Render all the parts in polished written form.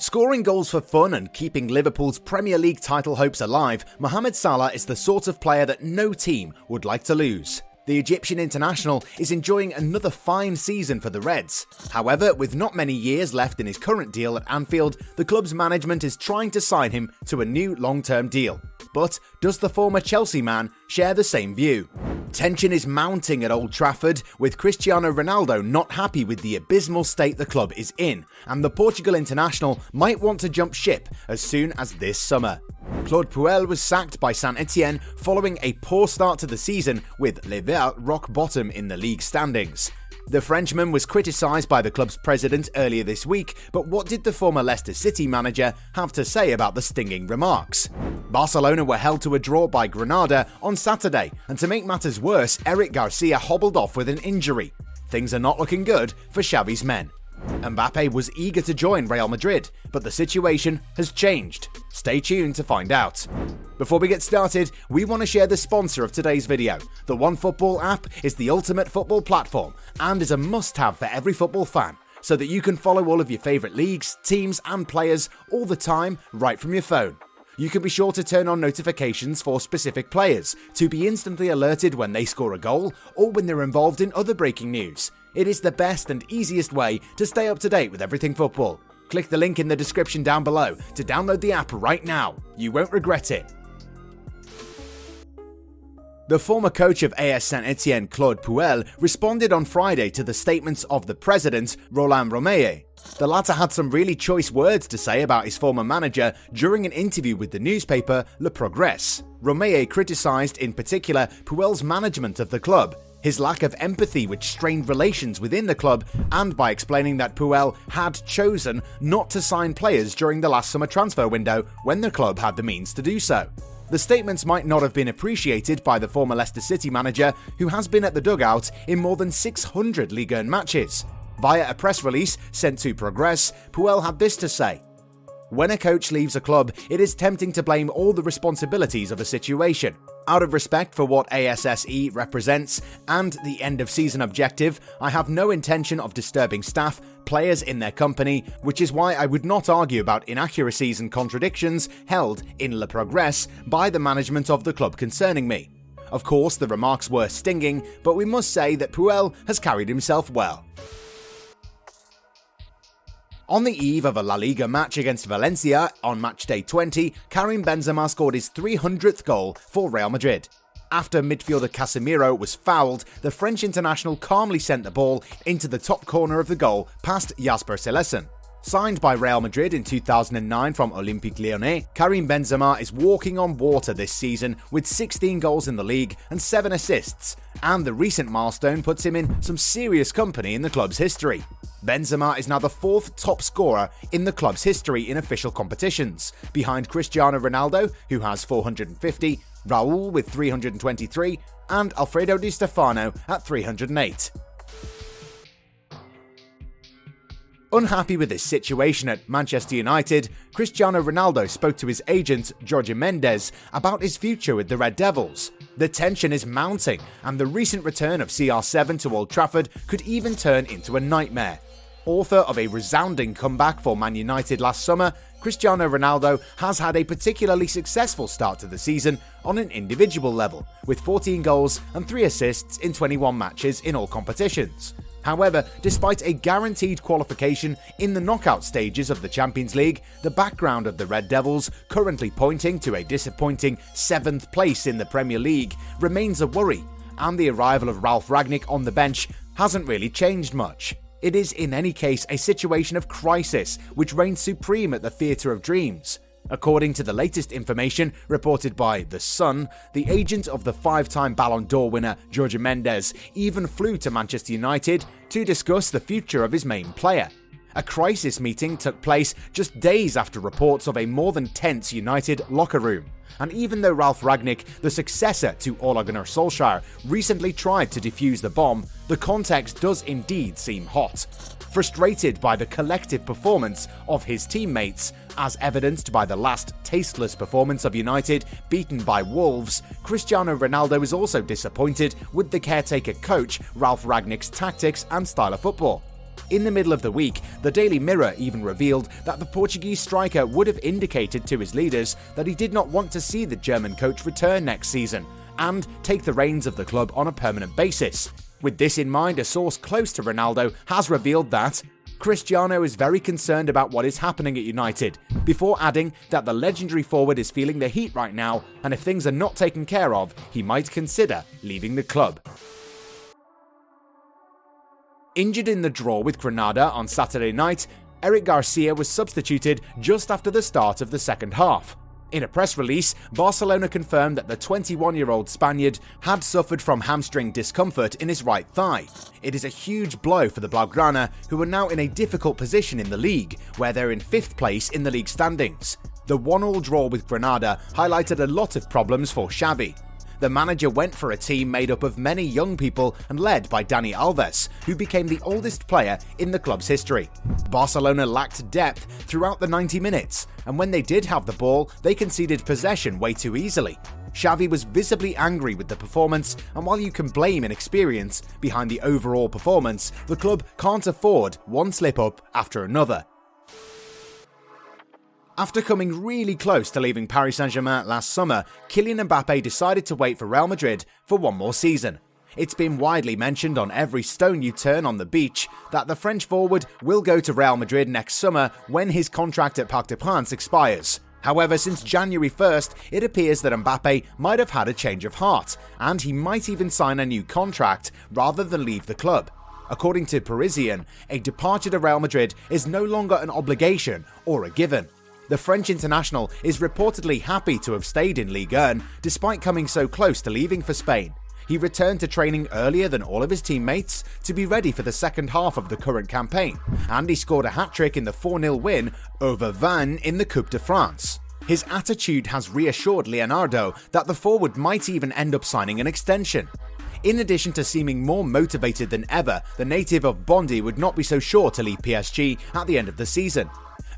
Scoring goals for fun and keeping Liverpool's Premier League title hopes alive, Mohamed Salah is the sort of player that no team would like to lose. The Egyptian international is enjoying another fine season for the Reds. However, with not many years left in his current deal at Anfield, the club's management is trying to sign him to a new long-term deal. But does the former Chelsea man share the same view? Tension is mounting at Old Trafford, with Cristiano Ronaldo not happy with the abysmal state the club is in, and the Portugal international might want to jump ship as soon as this summer. Claude Puel was sacked by Saint-Etienne following a poor start to the season, with Les Verts rock bottom in the league standings. The Frenchman was criticised by the club's president earlier this week, but what did the former Leicester City manager have to say about the stinging remarks? Barcelona were held to a draw by Granada on Saturday, and to make matters worse, Eric Garcia hobbled off with an injury. Things are not looking good for Xavi's men. Mbappe was eager to join Real Madrid, but the situation has changed. Stay tuned to find out. Before we get started, we want to share the sponsor of today's video. The OneFootball app is the ultimate football platform and is a must-have for every football fan, so that you can follow all of your favourite leagues, teams and players all the time right from your phone. You can be sure to turn on notifications for specific players to be instantly alerted when they score a goal or when they're involved in other breaking news. It is the best and easiest way to stay up to date with everything football. Click the link in the description down below to download the app right now. You won't regret it. The former coach of AS Saint-Etienne, Claude Puel, responded on Friday to the statements of the president, Roland Romeyer. The latter had some really choice words to say about his former manager during an interview with the newspaper Le Progrès. Romeyer criticised in particular Puel's management of the club, his lack of empathy which strained relations within the club, and by explaining that Puel had chosen not to sign players during the last summer transfer window when the club had the means to do so. The statements might not have been appreciated by the former Leicester City manager, who has been at the dugout in more than 600 Ligue 1 matches. Via a press release sent to Progrès, Puel had this to say: "When a coach leaves a club, it is tempting to blame all the responsibilities of a situation. Out of respect for what ASSE represents and the end-of-season objective, I have no intention of disturbing staff, players in their company, which is why I would not argue about inaccuracies and contradictions held in Le Progrès by the management of the club concerning me." Of course, the remarks were stinging, but we must say that Puel has carried himself well. On the eve of a La Liga match against Valencia on matchday 20, Karim Benzema scored his 300th goal for Real Madrid. After midfielder Casemiro was fouled, the French international calmly sent the ball into the top corner of the goal past Jasper Cillessen. Signed by Real Madrid in 2009 from Olympique Lyonnais, Karim Benzema is walking on water this season with 16 goals in the league and 7 assists, and the recent milestone puts him in some serious company in the club's history. Benzema is now the 4th top scorer in the club's history in official competitions, behind Cristiano Ronaldo, who has 450, Raul with 323, and Alfredo Di Stefano at 308. Unhappy with his situation at Manchester United, Cristiano Ronaldo spoke to his agent, Jorge Mendes, about his future with the Red Devils. The tension is mounting, and the recent return of CR7 to Old Trafford could even turn into a nightmare. Author of a resounding comeback for Man United last summer, Cristiano Ronaldo has had a particularly successful start to the season on an individual level, with 14 goals and 3 assists in 21 matches in all competitions. However, despite a guaranteed qualification in the knockout stages of the Champions League, the background of the Red Devils, currently pointing to a disappointing 7th place in the Premier League, remains a worry, and the arrival of Ralf Rangnick on the bench hasn't really changed much. It is in any case a situation of crisis which reigns supreme at the Theatre of Dreams. According to the latest information reported by The Sun, the agent of the 5-time Ballon d'Or winner Jorge Mendes even flew to Manchester United to discuss the future of his main player. A crisis meeting took place just days after reports of a more than tense United locker room. And even though Ralf Rangnick, the successor to Ole Gunnar Solskjaer, recently tried to defuse the bomb, the context does indeed seem hot. Frustrated by the collective performance of his teammates, as evidenced by the last tasteless performance of United beaten by Wolves, Cristiano Ronaldo is also disappointed with the caretaker coach Ralf Rangnick's tactics and style of football. In the middle of the week, the Daily Mirror even revealed that the Portuguese striker would have indicated to his leaders that he did not want to see the German coach return next season and take the reins of the club on a permanent basis. With this in mind, a source close to Ronaldo has revealed that Cristiano is very concerned about what is happening at United, before adding that the legendary forward is feeling the heat right now, and if things are not taken care of, he might consider leaving the club. Injured in the draw with Granada on Saturday night, Eric Garcia was substituted just after the start of the second half. In a press release, Barcelona confirmed that the 21-year-old Spaniard had suffered from hamstring discomfort in his right thigh. It is a huge blow for the Blaugrana, who are now in a difficult position in the league, where they're in 5th place in the league standings. The 1-1 draw with Granada highlighted a lot of problems for Xavi. The manager went for a team made up of many young people and led by Dani Alves, who became the oldest player in the club's history. Barcelona lacked depth throughout the 90 minutes, and when they did have the ball, they conceded possession way too easily. Xavi was visibly angry with the performance, and while you can blame inexperience behind the overall performance, the club can't afford one slip-up after another. After coming really close to leaving Paris Saint-Germain last summer, Kylian Mbappe decided to wait for Real Madrid for one more season. It's been widely mentioned on every stone you turn on the beach that the French forward will go to Real Madrid next summer when his contract at Parc des Princes expires. However, since January 1st, it appears that Mbappe might have had a change of heart, and he might even sign a new contract rather than leave the club. According to Parisian, a departure to Real Madrid is no longer an obligation or a given. The French international is reportedly happy to have stayed in Ligue 1 despite coming so close to leaving for Spain. He returned to training earlier than all of his teammates to be ready for the second half of the current campaign, and he scored a hat-trick in the 4-0 win over Vannes in the Coupe de France. His attitude has reassured Leonardo that the forward might even end up signing an extension. In addition to seeming more motivated than ever, the native of Bondy would not be so sure to leave PSG at the end of the season.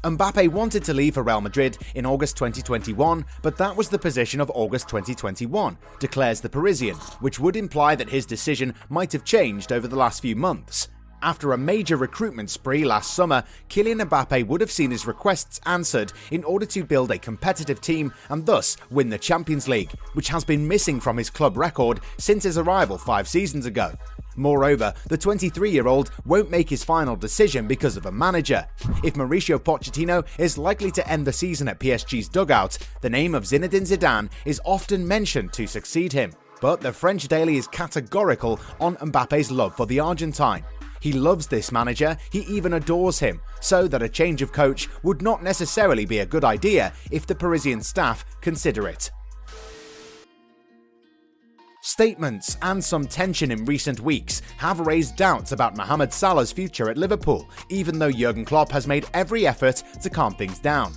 Mbappe wanted to leave for Real Madrid in August 2021, but that was the position of August 2021, declares the Parisian, which would imply that his decision might have changed over the last few months. After a major recruitment spree last summer, Kylian Mbappe would have seen his requests answered in order to build a competitive team and thus win the Champions League, which has been missing from his club record since his arrival 5 seasons ago. Moreover, the 23-year-old won't make his final decision because of a manager. If Mauricio Pochettino is likely to end the season at PSG's dugout, the name of Zinedine Zidane is often mentioned to succeed him. But the French Daily is categorical on Mbappe's love for the Argentine. He loves this manager, he even adores him, so that a change of coach would not necessarily be a good idea if the Parisian staff consider it. Statements and some tension in recent weeks have raised doubts about Mohamed Salah's future at Liverpool, even though Jurgen Klopp has made every effort to calm things down.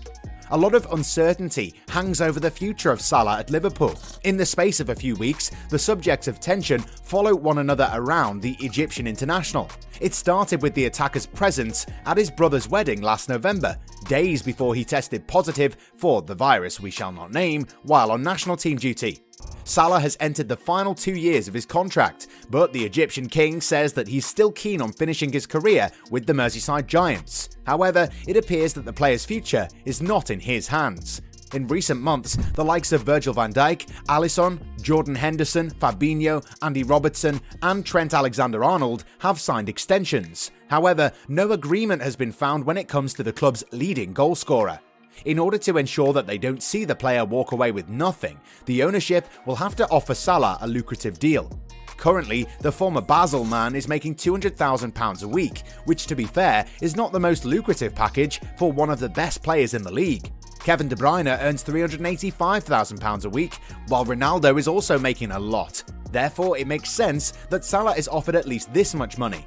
A lot of uncertainty hangs over the future of Salah at Liverpool. In the space of a few weeks, the subjects of tension follow one another around the Egyptian international. It started with the attacker's presence at his brother's wedding last November, days before he tested positive for the virus we shall not name while on national team duty. Salah has entered the final 2 years of his contract, but the Egyptian king says that he's still keen on finishing his career with the Merseyside Giants. However, it appears that the player's future is not in his hands. In recent months, the likes of Virgil van Dijk, Alisson, Jordan Henderson, Fabinho, Andy Robertson, and Trent Alexander-Arnold have signed extensions. However, no agreement has been found when it comes to the club's leading goalscorer. In order to ensure that they don't see the player walk away with nothing, the ownership will have to offer Salah a lucrative deal. Currently, the former Basel man is making £200,000 a week, which to be fair is not the most lucrative package for one of the best players in the league. Kevin De Bruyne earns £385,000 a week, while Ronaldo is also making a lot. Therefore, it makes sense that Salah is offered at least this much money.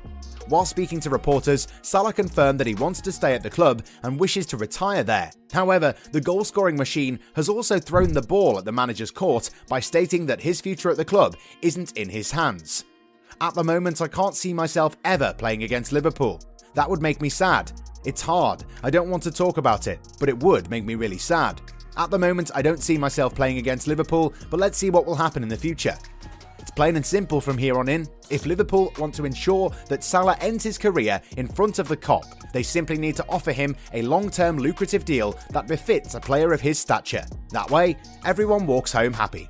While speaking to reporters, Salah confirmed that he wants to stay at the club and wishes to retire there. However, the goal-scoring machine has also thrown the ball at the manager's court by stating that his future at the club isn't in his hands. At the moment, I can't see myself ever playing against Liverpool. That would make me sad. It's hard. I don't want to talk about it, but it would make me really sad. At the moment, I don't see myself playing against Liverpool, but let's see what will happen in the future. It's plain and simple from here on in. If Liverpool want to ensure that Salah ends his career in front of the Kop, they simply need to offer him a long-term lucrative deal that befits a player of his stature. That way, everyone walks home happy.